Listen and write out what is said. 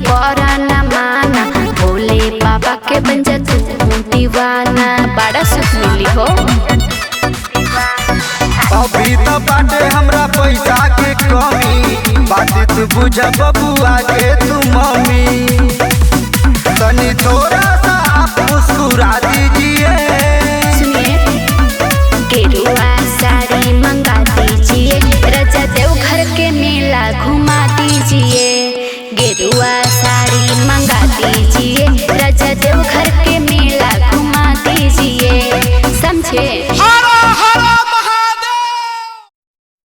करा ना माना, भोले बाबा के बन जा तू दीवाना। बड़ा सुख मिली हो। अभी तो बाटे हमरा पैसा के कमी, बात तू बुझ बबुआ के तू मम्मी। तनी थोड़ा सा आप मुस्कुरा दीजिए। सुनिए, गेरुआ साड़ी मंगा दीजिए, राजा देव घर के मेला घुमा दीजिए। गेरुआ साड़ी मंगा दीजिए, राजा देव घर के मेला घुमा दीजिए। समझे?